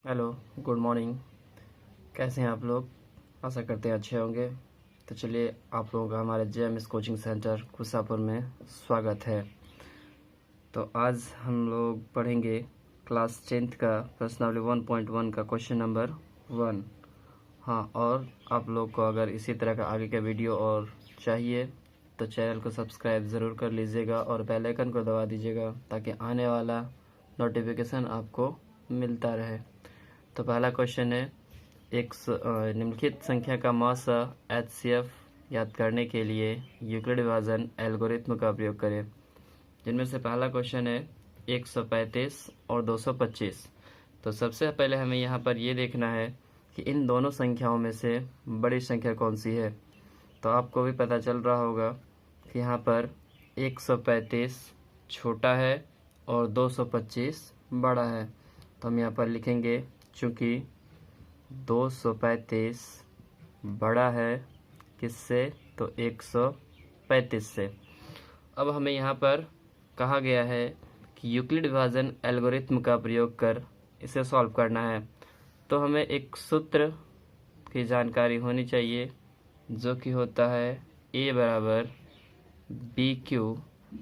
Hello, good morning. कैसे हैं आप लोग? आशा करते हैं अच्छे होंगे। तो चलिए, आप लोगों का हमारे जेएमएस कोचिंग सेंटर खुशापुर में स्वागत है। तो आज हम लोग पढ़ेंगे क्लास 10th का प्रश्नावली 1.1 का क्वेश्चन नंबर 1। हाँ, और आप लोग को अगर इसी तरह का आगे का वीडियो और चाहिए तो चैनल को सब्सक्राइब ज़रूर कर लीजिएगा और बेल आइकन को दबा दीजिएगा ताकि आने वाला नोटिफिकेशन आपको मिलता रहे। तो पहला क्वेश्चन है, एक निम्नलिखित संख्या का मौसा HCF याद करने के लिए यूक्लिड विभाजन एल्गोरिथ्म का प्रयोग करें। जिनमें से पहला क्वेश्चन है 135 और 225। तो सबसे पहले हमें यहाँ पर ये देखना है कि इन दोनों संख्याओं में से बड़ी संख्या कौन सी है। तो आपको भी पता चल रहा होगा कि यहाँ पर 135 छोटा है और 225 बड़ा है। तो हम यहाँ पर लिखेंगे, चूँकि 235 बड़ा है किससे, तो 135 से। अब हमें यहाँ पर कहा गया है कि यूक्लिड विभाजन एल्गोरिथ्म का प्रयोग कर इसे सॉल्व करना है। तो हमें एक सूत्र की जानकारी होनी चाहिए जो कि होता है A बराबर BQ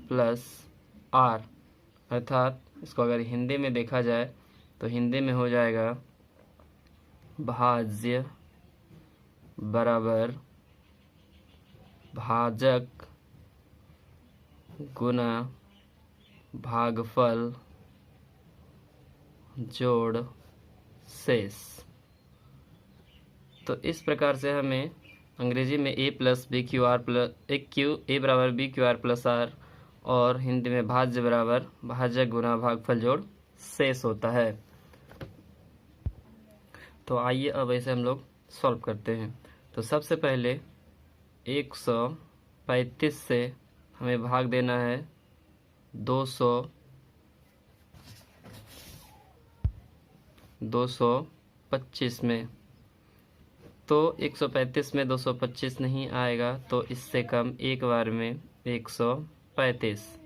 प्लस R, अर्थात इसको अगर हिंदी में देखा जाए तो हिंदी में हो जाएगा भाज्य बराबर भाजक गुना भागफल जोड़ शेष। तो इस प्रकार से हमें अंग्रेजी में A plus b q r plus A बराबर BQR प्लस R और हिंदी में भाज्य बराबर भाजक गुना भागफल जोड़ शेष होता है। तो आइए अब इसे हम लोग सॉल्व करते हैं। तो सबसे पहले 135 से हमें भाग देना है 225 में। तो 135 में 225 नहीं आएगा, तो इससे कम एक बार में 135।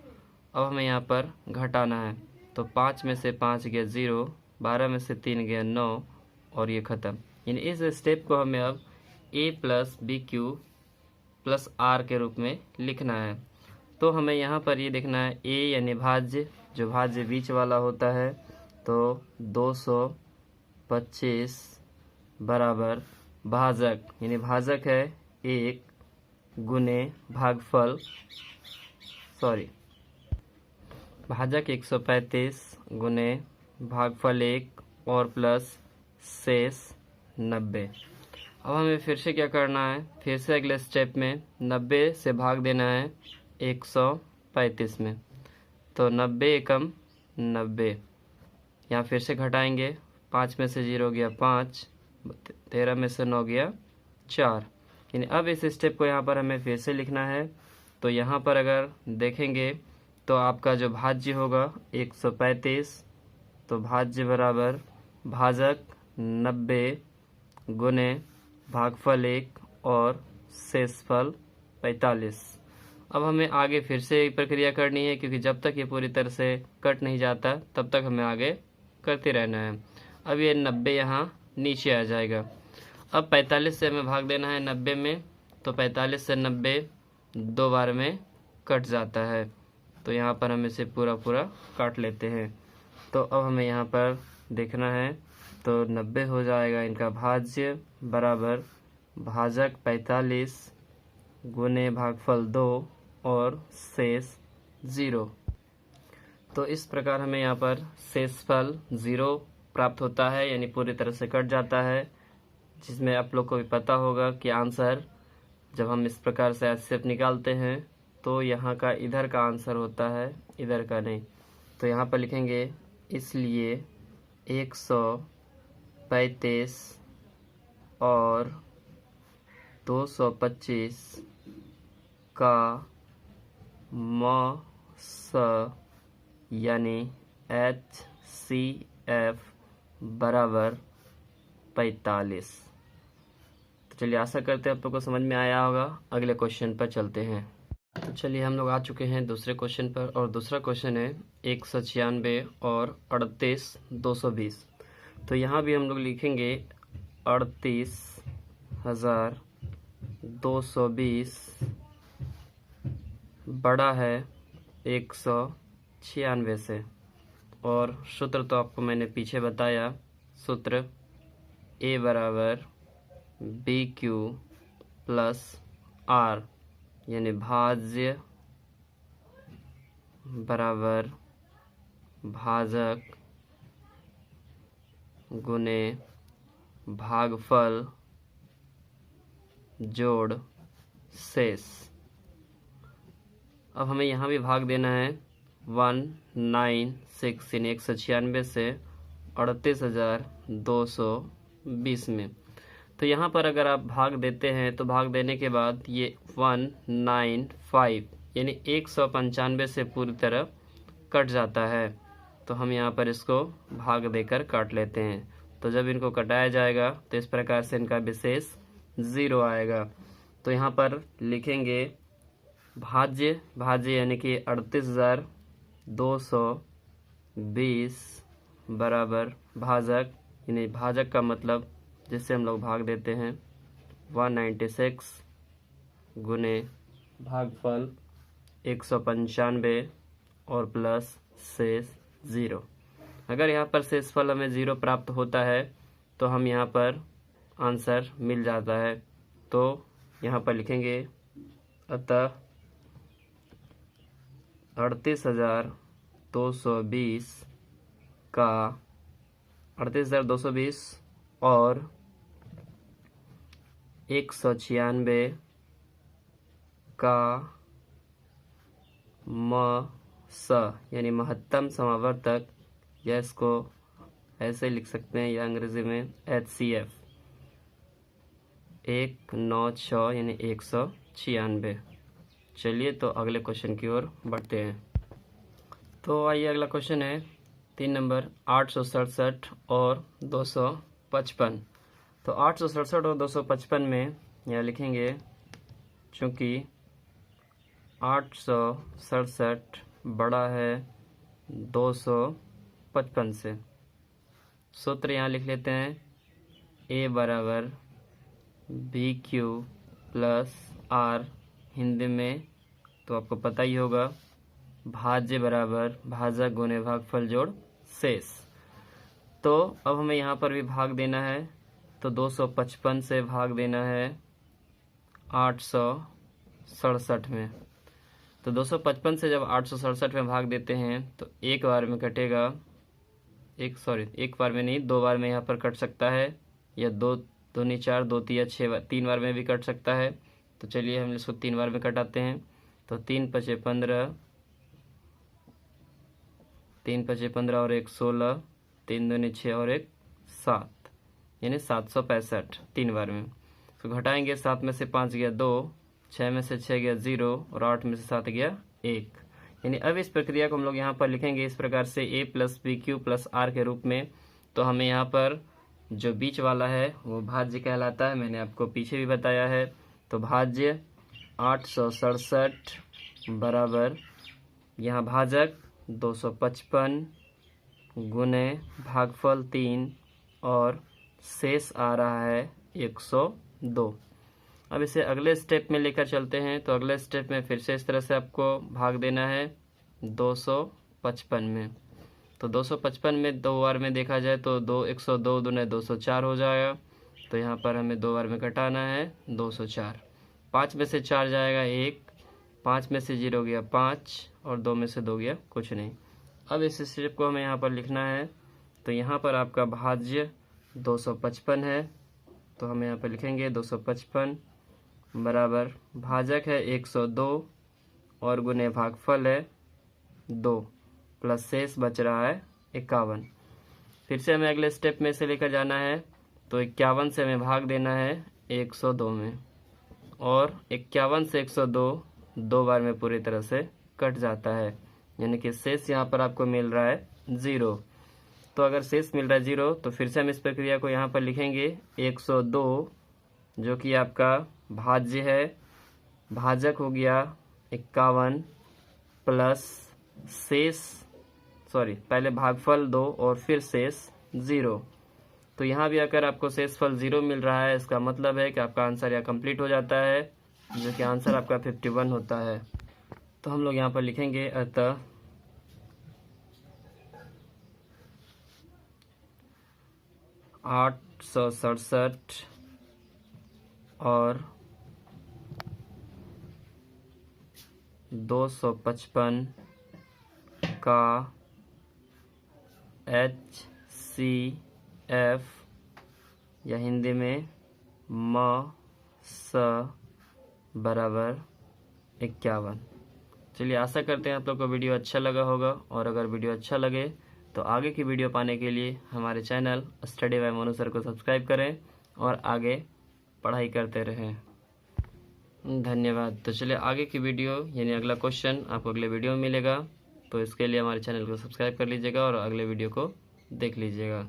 अब हमें यहाँ पर घटाना है। तो 5 में से 5 गया 0, 12 में से 3 गया 9 और ये ख़त्म। यानी इस स्टेप को हमें अब A plus BQ plus R के रूप में लिखना है। तो हमें यहाँ पर ये देखना है A यानी भाज्य, जो भाज्य बीच वाला होता है। तो 225 बराबर भाजक, यानी भाजक है 1 गुने भागफल, भाजक 135 गुने भागफल 1 और प्लस शेष 90। अब हमें फिर से क्या करना है, फिर से अगले स्टेप में 90 से भाग देना है 135 में। तो 90 एकम 90, यहाँ फिर से घटाएंगे। 5 में से 0 गया 5, 13 में से 9 गया 4। यानी अब इस स्टेप को यहाँ पर हमें फिर से लिखना है। तो यहाँ पर अगर देखेंगे तो आपका जो भाज्य होगा 135, तो भाज्य बराबर भाजक 90 गुने भागफल 1 और शेषफल 45। अब हमें आगे फिर से एक प्रक्रिया करनी है, क्योंकि जब तक ये पूरी तरह से कट नहीं जाता तब तक हमें आगे करते रहना है। अब ये 90 यहाँ नीचे आ जाएगा। अब 45 से हमें भाग देना है 90 में। तो 45 से 90 दो बार में कट जाता है। तो यहाँ पर हम इसे पूरा पूरा काट लेते हैं। तो अब हमें यहाँ पर देखना है, तो 90 हो जाएगा इनका भाज्य बराबर भाजक 45 गुने भागफल 2 और शेष 0। तो इस प्रकार हमें यहाँ पर शेषफल 0 प्राप्त होता है, यानी पूरी तरह से कट जाता है। जिसमें आप लोग को भी पता होगा कि आंसर जब हम इस प्रकार से HCF निकालते हैं तो यहाँ का इधर का आंसर होता है, इधर का नहीं। तो यहाँ पर लिखेंगे, इसलिए 135 और 225 का मौसा यानी HCF बराबर 45। तो चलिए, आशा करते हैं आप लोग को समझ में आया होगा। अगले क्वेश्चन पर चलते हैं। तो चलिए, हम लोग आ चुके हैं दूसरे क्वेश्चन पर, और दूसरा क्वेश्चन है 196 और 38 220। तो यहाँ भी हम लोग लिखेंगे 38,220 बड़ा है 196 से। और सूत्र तो आपको मैंने पीछे बताया, सूत्र A बराबर BQ प्लस R, यानी भाज्य बराबर भाजक गुने भागफल जोड़ शेष। अब हमें यहाँ भी भाग देना है 196 यानी 196 से 38,220 में। तो यहाँ पर अगर आप भाग देते हैं तो भाग देने के बाद ये 195 यानी 195 से पूरी तरह कट जाता है। तो हम यहाँ पर इसको भाग देकर काट लेते हैं। तो जब इनको कटाया जाएगा तो इस प्रकार से इनका विशेष 0 आएगा। तो यहाँ पर लिखेंगे भाज्य यानी कि 38,220 बराबर भाजक, यानी भाजक का मतलब जिससे हम लोग भाग देते हैं 196 गुने भागफल 195 और प्लस शेष 0। अगर यहाँ पर शेषफल हमें 0 प्राप्त होता है तो हम यहाँ पर आंसर मिल जाता है। तो यहाँ पर लिखेंगे अतः 38,220 का 38,220 और 196 का यानी महत्तम समावर्तक, या इसको ऐसे लिख सकते हैं या अंग्रेजी में HCF 196 यानी 196। चलिए तो अगले क्वेश्चन की ओर बढ़ते हैं। तो आइए अगला क्वेश्चन है 3 नंबर 867 और 255। तो 867 और 255 में यहाँ लिखेंगे, चूँकि 867 बड़ा है 255 से, सूत्र यहाँ लिख लेते हैं A बराबर BQ प्लस R, हिंदी में तो आपको पता ही होगा भाज्य बराबर भाजक गुने भागफल जोड़ शेष। तो अब हमें यहाँ पर भी भाग देना है, तो 255 से भाग देना है 867 में। तो 255 से जब 867 में भाग देते हैं तो एक बार में कटेगा, एक बार में नहीं, 2 बार में यहाँ पर कट सकता है, या 2 दूनी 4, 2 तिया 6, 3 बार में भी कट सकता है। तो चलिए हम इसको 3 बार में कटाते हैं। तो 3 पचे 15, 3 पचे 15 और 1 16, 3 दूनी 6 और 1 7, यानी 765 3 बार में। तो घटाएंगे, 7 में से 5 गया 2, 6 में से 6 गया 0 और 8 में से 7 गया 1। यानी अब इस प्रक्रिया को हम लोग यहाँ पर लिखेंगे इस प्रकार से A plus BQ plus R के रूप में। तो हमें यहाँ पर जो बीच वाला है वो भाज्य कहलाता है, मैंने आपको पीछे भी बताया है। तो भाज्य 867 बराबर यहाँ भाजक 255 गुने भागफल 3 और शेष आ रहा है 102। अब इसे अगले स्टेप में लेकर चलते हैं। तो अगले स्टेप में फिर से इस तरह से आपको भाग देना है 255 में। तो 255 में 2 बार में देखा जाए तो 102 दूने 204 हो जाएगा। तो यहाँ पर हमें 2 बार में कटाना है 204। 5 में से 4 जाएगा 1, 5 में से 0 गया 5 और 2 में से 2 गया कुछ नहीं। अब इस स्टेप को हमें यहाँ पर लिखना है। तो यहाँ पर आपका भाज्य 255 है, तो हम यहाँ पर लिखेंगे 255 बराबर भाजक है 102 और गुने भागफल है 2 प्लस शेष बच रहा है 51। फिर से हमें अगले स्टेप में से लेकर जाना है। तो 51 से हमें भाग देना है 102 में, और 51 से 102 2 बार में पूरी तरह से कट जाता है, यानी कि शेष यहाँ पर आपको मिल रहा है 0। तो अगर शेष मिल रहा है 0 तो फिर से हम इस प्रक्रिया को यहाँ पर लिखेंगे 102 जो कि आपका भाज्य है, भाजक हो गया 51 प्लस शेष, पहले भागफल 2 और फिर शेष 0, तो यहाँ भी अगर आपको शेषफल 0 मिल रहा है, इसका मतलब है कि आपका आंसर यहाँ कंप्लीट हो जाता है, जो कि आंसर आपका 51 होता है। तो हम लोग यहाँ पर लिखेंगे अतः 867 और 255 का HCF या हिंदी में स बराबर 51। चलिए, आशा करते हैं आप लोग को वीडियो अच्छा लगा होगा, और अगर वीडियो अच्छा लगे तो आगे की वीडियो पाने के लिए हमारे channel study bye Monu sir को सब्सक्राइब करें और आगे पढ़ाई करते रहें। धन्यवाद। तो चलिए, आगे की वीडियो यानी अगला क्वेश्चन आपको अगले वीडियो में मिलेगा, तो इसके लिए हमारे चैनल को सब्सक्राइब कर लीजिएगा और अगले वीडियो को देख लीजिएगा।